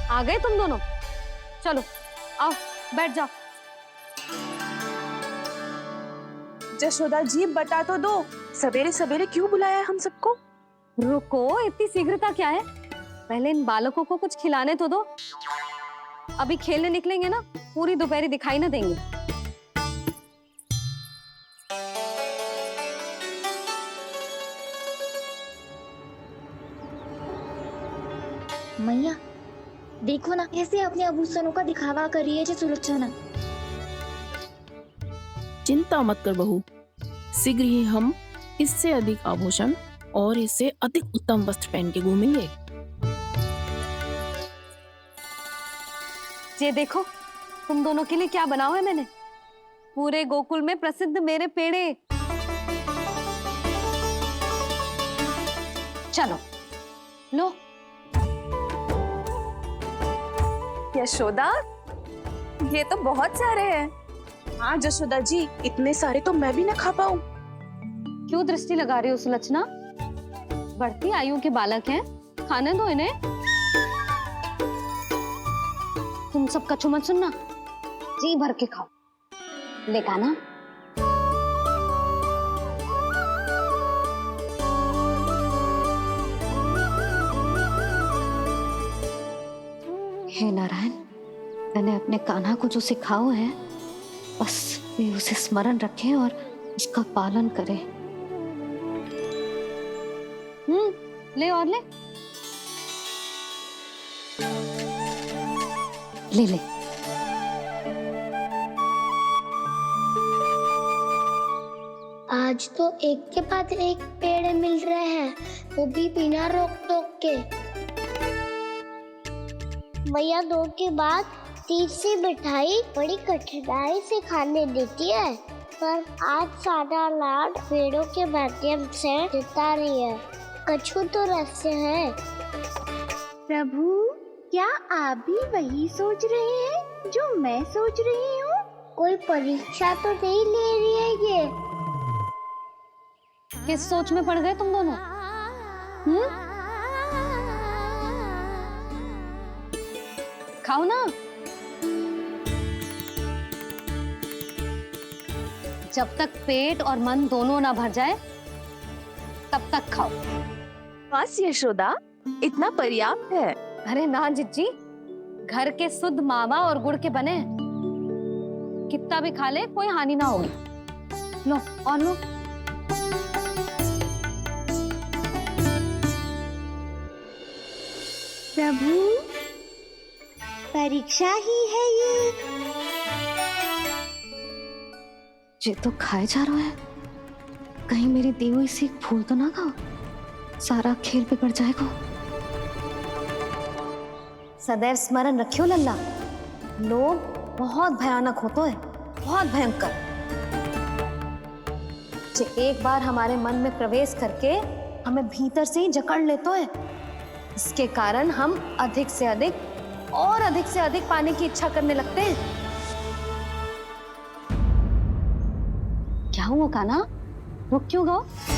आ गए तुम दोनों? चलो आओ, बैठ जाओ। जशोदा जी बता तो दो, सवेरे सवेरे क्यों बुलाया है हम सबको? रुको, इतनी शीघ्रता क्या है? पहले इन बालकों को कुछ खिलाने तो दो। अभी खेलने निकलेंगे ना, पूरी दोपहरी दिखाई ना देंगे। मैया देखो ना, कैसे अपने आभूषणों का दिखावा कर रही है जी सुलोचना। चिंता मत कर बहू, शीघ्र ही हम इससे अधिक आभूषण और इससे अधिक उत्तम वस्त्र पहन के घूमेंगे। ये देखो, तुम दोनों के लिए क्या बनाओ है मैंने। पूरे गोकुल में प्रसिद्ध मेरे पेड़े। चलो लो। यशोदा, ये तो बहुत सारे हैं। हाँ जशोदा जी, इतने सारे तो मैं भी ना खा पाऊँ। क्यों दृष्टि लगा रही हो सुलक्षणा? बढ़ती आयु के बालक हैं, खाने दो इन्हें। तुम सब कछु मत सुनना, जी भर के खाओ। लेगा ना? हे नारायण, मैंने अपने कान्हा को जो सिखाओ है, बस वे उसे स्मरण रखें और उसका पालन करें। ले और ले। ले ले। आज तो एक के बाद एक पेड़ मिल रहे हैं, वो भी बिना रोक टोक के। मैया दो के बाद तीसरी मिठाई बड़ी कठिनाई से खाने देती है, पर आज सादा लाड पेड़ों के माध्यम से जिता रही है। कछु तो रहस्य है। प्रभु, क्या आप भी वही सोच रहे हैं जो मैं सोच रही हूँ? कोई परीक्षा तो नहीं ले रही है ये? किस सोच में पड़ गए तुम दोनों? खाओ ना। जब तक पेट और मन दोनों ना भर जाए, तब तक खाओ। बस यशोदा, इतना पर्याप्त है। अरे ना जिज्जी, घर के शुद्ध मावा और गुड़ के बने, कितना भी खा ले कोई हानि ना होगी। लो और लो। प्रभु, परीक्षा ही है ये तो खाए जा रहा है, कहीं मेरी दी हुई सीख भूल तो ना खाओ, सारा खेल बिगड़ जाएगा। सदैव स्मरण रखियो लल्ला, लोभ बहुत भयानक होता है, बहुत भयंकर। जो एक बार हमारे मन में प्रवेश करके हमें भीतर से ही जकड़ लेता है, इसके कारण हम अधिक से अधिक और अधिक से अधिक पाने की इच्छा करने लगते हैं। क्या हुआ कान्हा, रुक क्यों गए?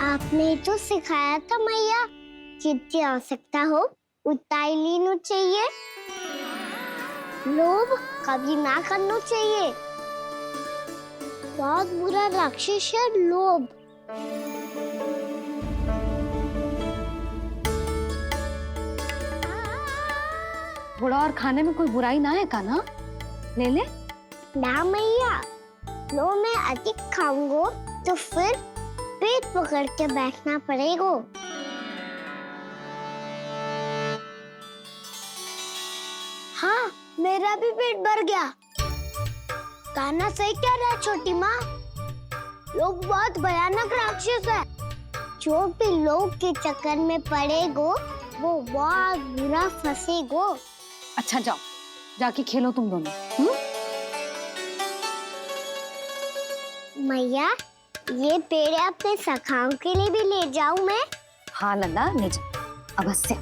आपने तो सिखाया था मैया, जितनी आवश्यकता हो उतना ही लेना चाहिए, लोभ कभी ना करना चाहिए। बहुत बुरा राक्षस है लोभ। थोड़ा और खाने में कोई बुराई ना है कान्हा, ले ले। ना मैया, लो मैं अधिक खाऊंगा तो फिर पेट पकड़ के बैठना पड़ेगा। हाँ, मेरा भी पेट भर गया। कान्हा सही कह रहा है छोटी माँ, लोग बहुत भयानक राक्षस है। जो भी लोग के चक्कर में पड़ेगो वो बहुत बुरा फंसेगो। अच्छा जाओ, जाके खेलो तुम दोनों। मैया, ये पेड़ अपने सखाओं के लिए भी ले जाऊं मैं? हाँ लल्ला, ले जा अवश्य।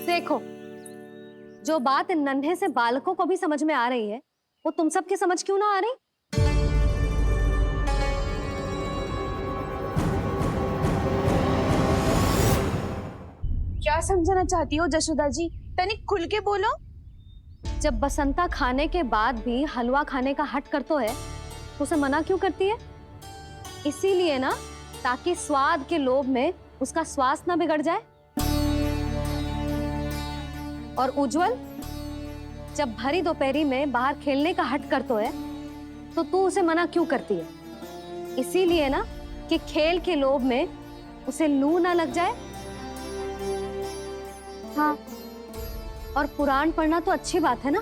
देखो, जो बात इन नन्हे से बालकों को भी समझ में आ रही है, वो तुम सबकी समझ क्यों ना आ रही? क्या समझाना चाहती हो जशोदा जी? तनिक खुल के बोलो। जब बसंता खाने के बाद भी हलवा खाने का हट कर तो है, तो उसे मना क्यों करती है? इसीलिए ना, ताकि स्वाद के लोभ में उसका स्वास्थ्य ना बिगड़ जाए। और उज्जवल, जब भरी दोपहरी में बाहर खेलने का हट कर तो है, तो तू उसे मना क्यों करती है? इसीलिए ना कि खेल के लोभ में उसे लू ना लग जाए। हाँ, और पुराण पढ़ना तो अच्छी बात है ना।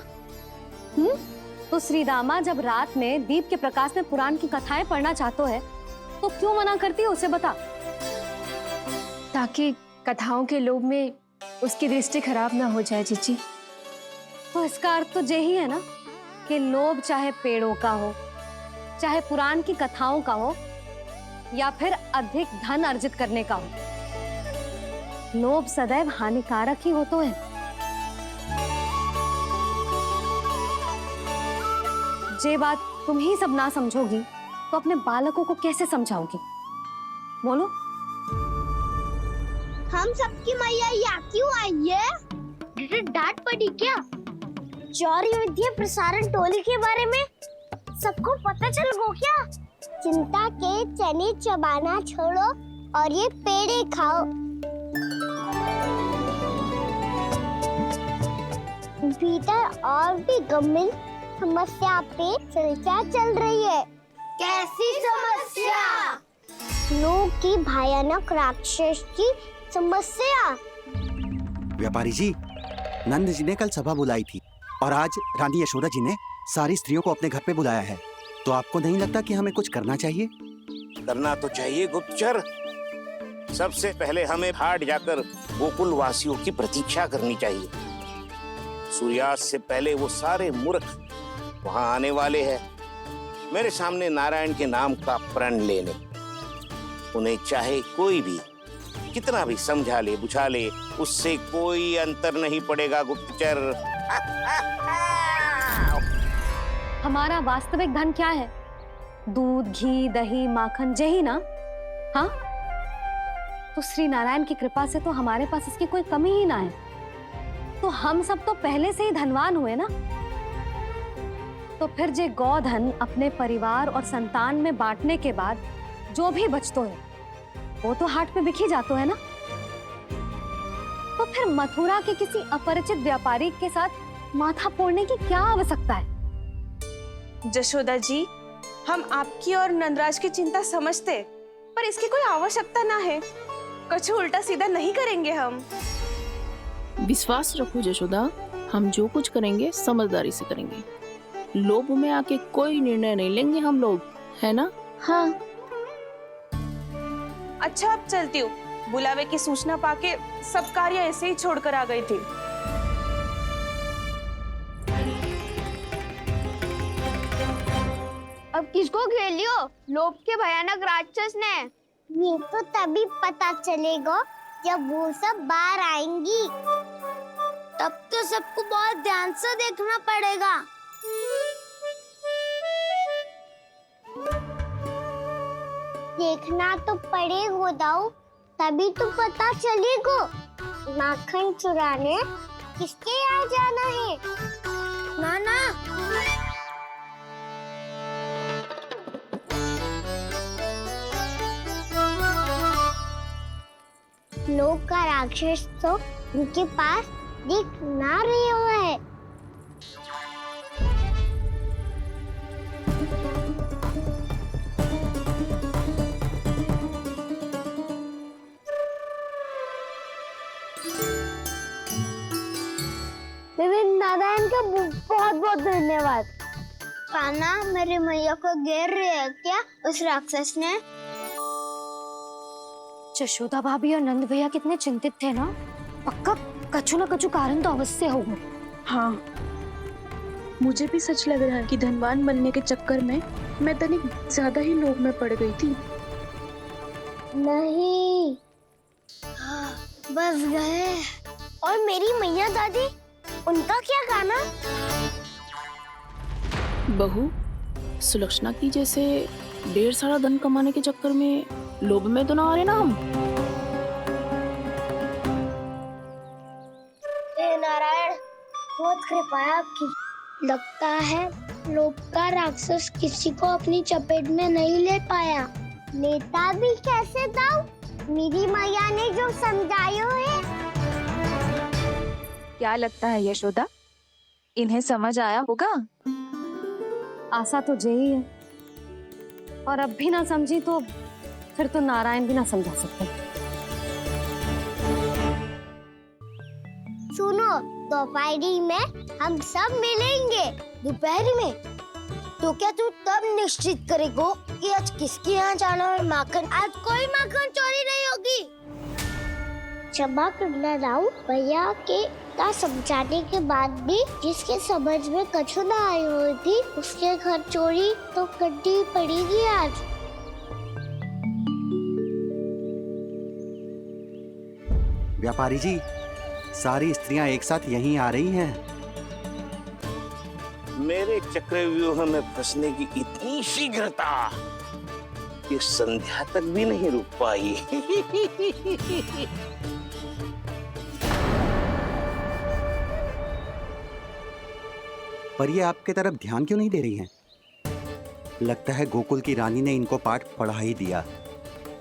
तो श्रीदामा जब रात में दीप के प्रकाश में पुराण की कथाएं पढ़ना चाहते है, तो क्यों मना करती है? उसे बता। ताकि कथाओं के लोभ में उसकी दृष्टि खराब ना हो जाए जीजी। तो इसका अर्थ तो यही है ना कि लोभ चाहे पेड़ों का हो, चाहे पुराण की कथाओं का हो, या फिर अधिक धन अर्जित करने का हो, लोभ सदैव हानिकारक ही होता है। जे बात तुम ही सब ना समझोगी, तो अपने बालकों को कैसे समझाओगी? बोलो। हम सबकी मैया यहाँ क्यों आई है? डांट पड़ी क्या? चौरी विद्या प्रसारण टोली के बारे में सबको पता चल गो क्या? चिंता के चने चबाना छोड़ो और ये पेड़े खाओ। भीतर और भी गंभीर समस्या पे चर्चा चल रही है। कैसी समस्या? लोग की भयानक राक्षस की समस्या। व्यापारी जी, नंद जी ने कल सभा बुलाई थी और आज रानी यशोदा जी ने सारी स्त्रियों को अपने घर पे बुलाया है। तो आपको नहीं लगता कि हमें कुछ करना चाहिए? करना तो चाहिए गुप्तचर। सबसे पहले हमें हाट जाकर गोकुल वासियों की प्रतीक्षा करनी चाहिए। सूर्यास्त से पहले वो सारे मूर्ख वहां आने वाले हैं, मेरे सामने नारायण के नाम का प्रण लेने। उन्हें चाहे कोई भी कितना भी समझा ले बुझा ले, उससे कोई अंतर नहीं पड़ेगा गुप्तचर। हमारा वास्तविक धन क्या है? दूध, घी, दही, माखन, यही ना? हाँ, तो श्री नारायण की कृपा से तो हमारे पास इसकी कोई कमी ही ना है। तो हम सब तो पहले से ही धनवान हुए ना। तो फिर जे गोधन अपने परिवार और संतान में बांटने के बाद जो भी बचतो है, वो तो हाट पे बिखी जातो है ना। तो फिर मथुरा के किसी अपरिचित व्यापारी के साथ माथा फोड़ने की क्या आवश्यकता है? जशोदा जी, हम आपकी और नंदराज की चिंता समझते, पर इसकी कोई आवश्यकता ना है। कुछ उल्टा सीधा नहीं करेंगे हम। विश्वास रखो जशोदा, हम जो कुछ करेंगे समझदारी से करेंगे। लोभ में आके कोई निर्णय नहीं लेंगे हम लोग, है ना? हाँ। अच्छा, अब चलती हूँ। बुलावे की सूचना पाके सब कार्य ऐसे ही छोड़कर आ गई थी। अब किसको घेर लियो? लोभ के भयानक राक्षस ने। ये तो तभी पता चलेगा जब वो सब बाहर आएंगी। तब तो सबको बहुत ध्यान से देखना पड़ेगा। देखना तो पड़ेगा दाऊ, तभी तो पता चलेगा माखन चुराने किसके यहाँ जाना है। नाना, लोग का राक्षस तो उनके पास दिख ना रहे हुआ है। नारायण का बहुत बहुत धन्यवाद। कान्हा, मेरी मैया को घेर रहे है क्या उस राक्षस ने? यशोदा भाभी और नंद भैया कितने चिंतित थे ना। पक्का कछु न कछु कारण तो अवश्य होगा। हाँ, मुझे भी सच लग रहा है कि धनवान बनने के चक्कर में मैं तनिक ज्यादा ही लोभ में पड़ गई थी। नहीं, बस गए। और मेरी मैया दादी उनका क्या गाना? बहू, सुलक्षणा की जैसे ढेर सारा धन कमाने के चक्कर में लोभ में तो ना आ रहे ना हम। हे नारायण, बहुत कृपा है आपकी। लगता है लोभ का राक्षस किसी को अपनी चपेट में नहीं ले पाया। लेता भी कैसे दाऊ? मेरी मैया ने जो समझायो है। क्या लगता है यशोदा, इन्हें समझ आया होगा? आशा तो यही है, और अब भी ना समझी तो फिर तो नारायण भी ना समझा सकते। सुनो, दोपहरी में हम सब मिलेंगे। दोपहरी में? तो क्या तू तब निश्चित करेगो कि आज किसके यहाँ जाना है माखन? आज कोई माखन चोरी नहीं होगी। क्षमा करना राऊ, भैया के का समझाने के बाद भी जिसके समझ में कछु ना आई हुई थी उसके घर चोरी तो करनी पड़ेगी आज। व्यापारी जी, सारी स्त्रियां एक साथ यहीं आ रही हैं। मेरे चक्रव्यूह में फंसने की इतनी शीघ्रता कि संध्या तक भी नहीं रुक पाई। पर ये आपके तरफ ध्यान क्यों नहीं दे रही हैं? लगता है गोकुल की रानी ने इनको पाठ पढ़ा ही दिया।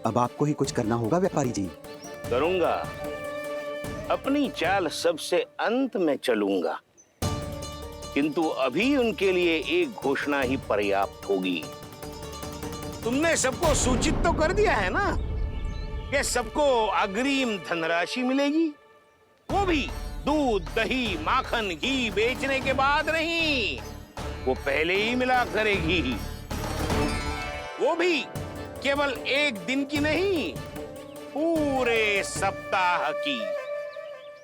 अब आपको ही कुछ करना होगा व्यापारी जी। करूंगा, अपनी चाल सबसे अंत में चलूंगा, किंतु अभी उनके लिए एक घोषणा ही पर्याप्त होगी। तुमने सबको सूचित तो कर दिया है ना कि सबको अग्रिम धनराशि मिलेगी, वो भी दूध, दही, माखन, घी बेचने के बाद नहीं, वो पहले ही मिला करेगी। वो भी केवल एक दिन की नहीं, पूरे सप्ताह की।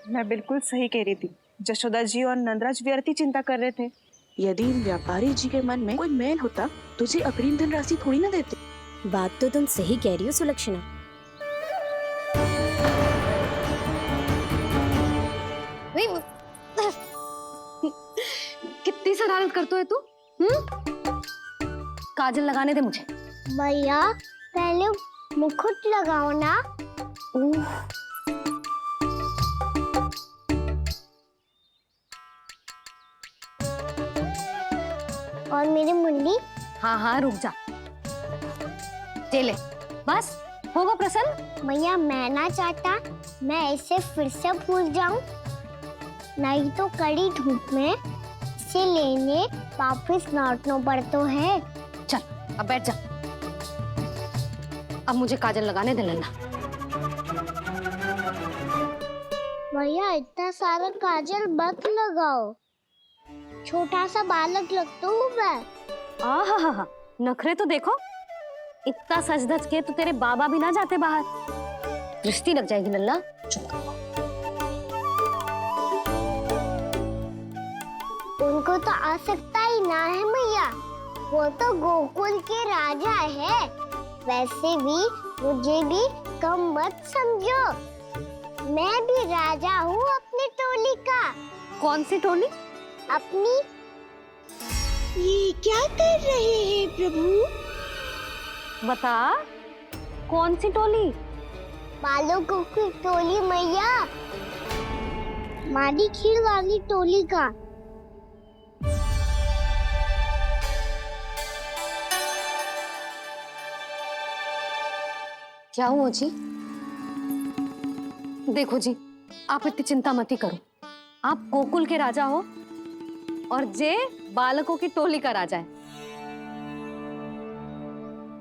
मैं बिल्कुल सही कह रही थी। जशोदा जी और नंदराज व्यर्थ ही चिंता कर रहे थे। यदि इन व्यापारी जी के मन में कोई मैल होता तुझे अग्रिम धनराशि थोड़ी ना देते। बात तो तुम सही कह रही हो सुलक्षणा। कितनी शरारत करते है तू? काजल लगाने दे मुझे। भैया पहले मुकुट लगाओ ना। और मेरी मुंडी? हाँ हाँ रुक जा, चले बस होगा प्रसन्न। भैया मैं ना चाहता मैं इसे फिर से भूल जाऊं, नहीं तो कड़ी धूप में इसे लेने वापस लौटना पड़ता है। चल अब बैठ जा, अब मुझे काजल लगाने दे लेना। भैया इतना सारा काजल मत लगाओ, छोटा सा बालक लगता हूँ मैं। आहा, नखरे तो देखो, इतना सज धज के तो तेरे बाबा भी ना जाते बाहर, दृष्टि लग जाएगी लल्ला। उनको तो आ सकता ही ना है मैया, वो तो गोकुल के राजा है। वैसे भी मुझे भी कम मत समझो, मैं भी राजा हूँ अपनी टोली का। कौन सी टोली? अपनी। ये क्या कर रहे हैं प्रभु? बता, कौन सी टोली? बालकों की टोली मैया, मारी खीर वाली टोली का। क्या हुआ जी? देखो जी, आप इतनी चिंता मत ही करो। आप गोकुल के राजा हो और जे बालकों की टोली का राजा है,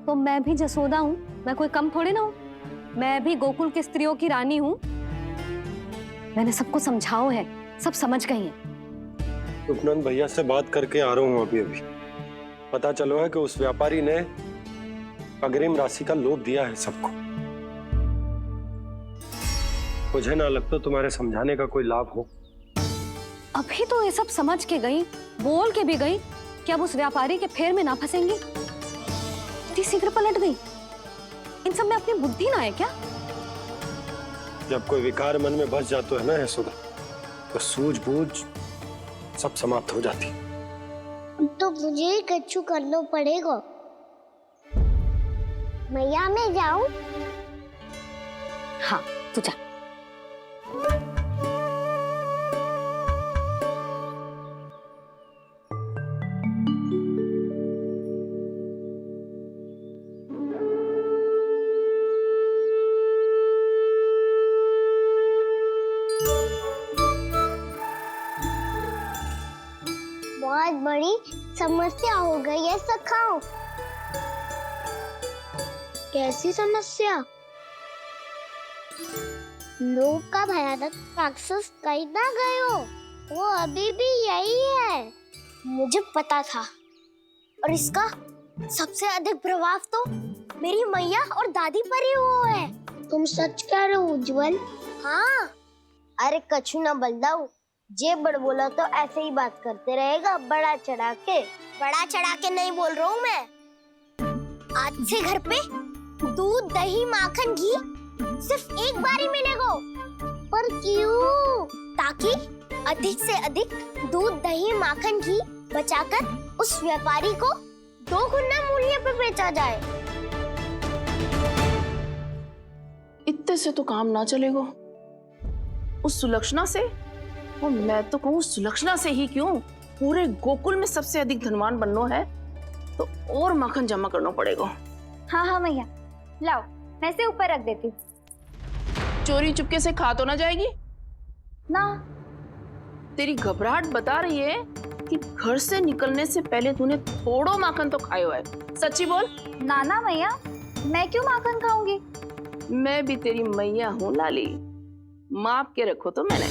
तो मैं भी जसोदा हूँ, मैं कोई कम थोड़ी ना हूँ। मैं भी गोकुल की स्त्रियों की रानी हूँ। मैंने सबको समझाओ है, सब समझ गई हैं। उपनंद भैया से बात करके आ रहा हूँ अभी। पता चलो है कि उस व्यापारी ने अग्रिम राशि का लोभ दिया है सबको। मुझे ना लगता तुम्हारे समझाने का कोई लाभ हो। अभी तो ये सब समझ के गई, बोल के भी गई कि अब उस व्यापारी के फेर में ना फंसेंगी। इतनी शीघ्र पलट गई, इन सब में अपनी बुद्धि ना है क्या? जब कोई विकार मन में बस जाता है ना यशोदा, तो सूझबूझ सब समाप्त हो जाती। तो मुझे ही कच्चू करना पड़ेगा। मैया मैं जाऊं? हाँ तू जा। बहुत बड़ी समस्या हो गई है सखाओ। कैसी समस्या? लोग का भयानक राक्षस कहीं ना गए हो, वो अभी भी यही है। मुझे पता था। और इसका सबसे अधिक प्रभाव तो मेरी मैया और दादी पर ही हुआ है। तुम सच कह रहे हो उज्जवल? हाँ। अरे कछु ना बलदाऊ, जे बड़ बोला तो ऐसे ही बात करते रहेगा बड़ा चढ़ा के। बड़ा चढ़ा के नहीं बोल रहा हूँ मैं। आज से घर पे दूध दही माखन घी सिर्फ एक बार ही मिलेगा। पर क्यों? ताकि अधिक से अधिक दूध दही माखन घी बचाकर उस व्यापारी को 2 गुना मूल्य पे बेचा जाए। इतने से तो काम ना चलेगा। उस सुलक्षणा से, और मैं तो कहूँ सुलक्षणा से ही क्यों, पूरे गोकुल में सबसे अधिक धनवान बनना है तो और माखन जमा करना पड़ेगा। हाँ हाँ मैया, लाओ मैं से ऊपर रख देती हूँ। चोरी चुपके से खा तो ना जाएगी ना? तेरी घबराहट बता रही है कि घर से निकलने से पहले तूने थोड़ो माखन तो खाया है। सच्ची बोल। ना ना मैया, मैं क्यों माखन खाऊंगी? मैं भी तेरी मैया हूँ लाली, माप के रखो तो मैंने।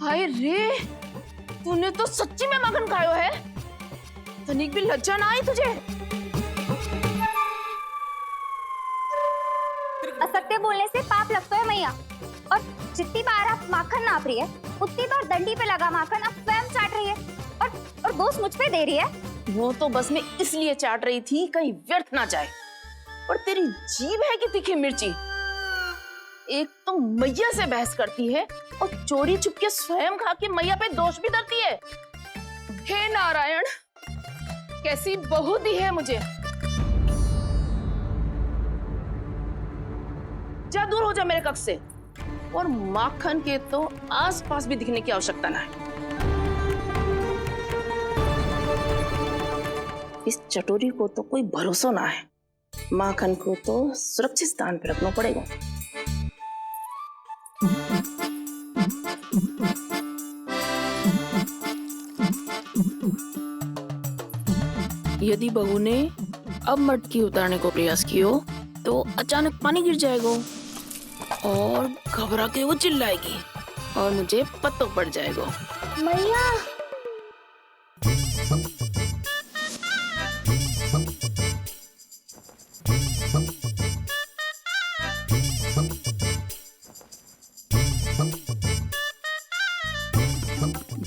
हाय रे, तूने तो सच्ची में माखन खायो है। तनिक भी लज्जा ना आई तुझे? असत्य बोलने से पाप लगता है मैया। और जितनी बार आप माखन नाप रही है, उतनी बार डंडी पे लगा माखन आप स्वयं चाट रही है और दोष मुझ पे दे रही है। वो तो बस मैं इसलिए चाट रही थी कहीं व्यर्थ ना जाए। और तेरी जीभ है कि तीखी मिर्ची। एक तो मैया से बहस करती है और चोरी चुपके स्वयं खा के मैया पे दोष भी धरती है। हे नारायण, कैसी बहू दी है मुझे। जा दूर हो जा मेरे कक्ष से। और माखन के तो आसपास भी दिखने की आवश्यकता ना है। इस चटोरी को तो कोई भरोसा ना है। माखन को तो सुरक्षित स्थान पर रखना पड़ेगा। यदि बहू ने अब मटकी उतारने को प्रयास किया तो अचानक पानी गिर जाएगा और घबरा के वो चिल्लाएगी और मुझे पता पड़ जाएगा। मैया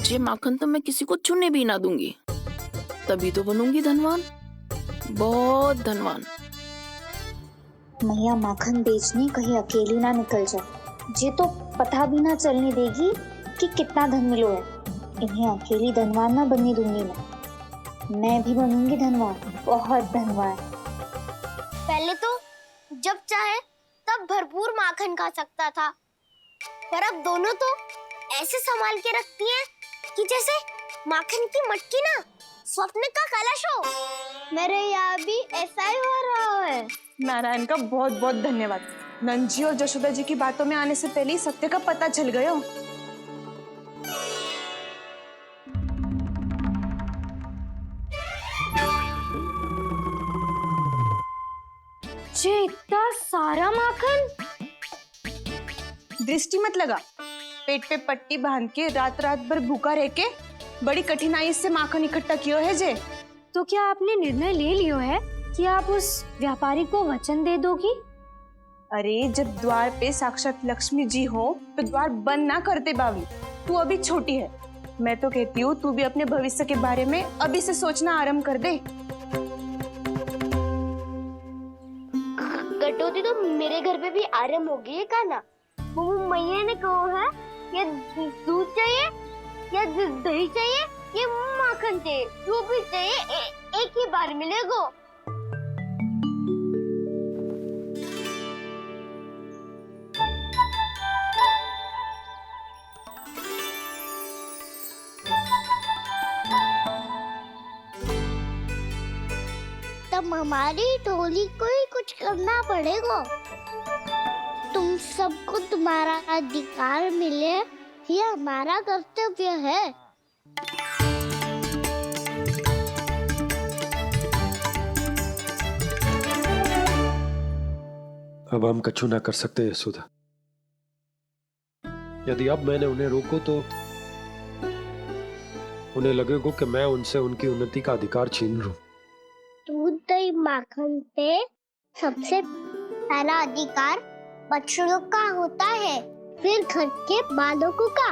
ये माखन तो मैं किसी को छूने भी ना दूंगी, तभी तो बनूंगी धनवान, बहुत धनवान। मैया माखन बेचने कहीं अकेली ना निकल जाए। ये तो पता भी ना चलने देगी कि कितना धन मिलो है। इन्हें अकेली धनवान ना बनने दूंगी मैं भी बनूंगी धनवान, बहुत धनवान। पहले तो जब चाहे तब भरपूर माखन खा सकता था, पर अब दोनों तो ऐसे संभाल के रखती हैं कि जैसे माखन की मटकी ना स्वप्न का कलश हो। मेरे यहाँ भी ऐसा ही हो रहा है। नारायण का बहुत बहुत धन्यवाद। नंद और जशोदा जी की बातों में आने से पहले ही सत्य का पता चल गया। ये इतना सारा माखन। दृष्टि मत लगा। पेट पे पट्टी बांध के रात रात भर भूखा रह के बड़ी कठिनाई से माखन इकट्ठा किया है जे। तो क्या आपने निर्णय ले लियो है कि आप उस व्यापारी को वचन दे दोगी? अरे जब द्वार पे साक्षात लक्ष्मी जी हो तो द्वार बंद ना करते बावली। तू अभी छोटी है, मैं तो कहती हूँ तू भी अपने भविष्य के बारे में अभी से सोचना आरंभ कर दे। कटौती तो मेरे घर पे भी आरंभ हो गई है का ना। वो मैया ने कहा है ये दूध चाहिए या दही चाहिए ये माखन चाहिए, जो भी चाहिए एक ही बार मिलेगा। तब हमारी टोली को ही कुछ करना पड़ेगा। तुम सबको तुम्हारा अधिकार मिले ये हमारा कर्तव्य है। अब हम कछु ना कर सकते यशोदा। यदि अब मैंने उन्हें रोको तो उन्हें लगेगा कि मैं उनसे उनकी उन्नति का अधिकार छीन लूं। दूध दही माखन पे सबसे पहला अधिकार बच्चों का होता है, फिर घर के बालकों का,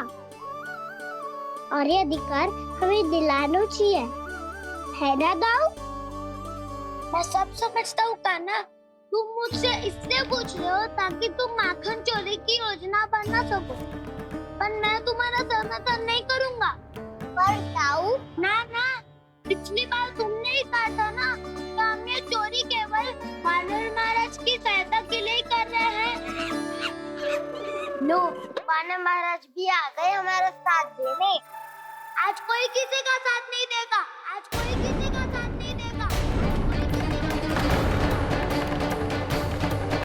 और ये अधिकार हमें दिलाना चाहिए, है ना दाऊ? मैं सब समझता हूँ कान्हा, तुम मुझसे इसलिए पूछ रहे हो ताकि तुम माखन चोरी की योजना बना सको, पर मैं तुम्हारा समर्थन नहीं करूँगा। पर दाऊ ना, पिछली बार तुमने ही कहा था ना कि हम ये चोरी केवल वानर महाराज की सहायता के लिए कर रहे हैं। लो, वानर महाराज भी आ गए हमारा साथ देने। आज कोई किसी का साथ नहीं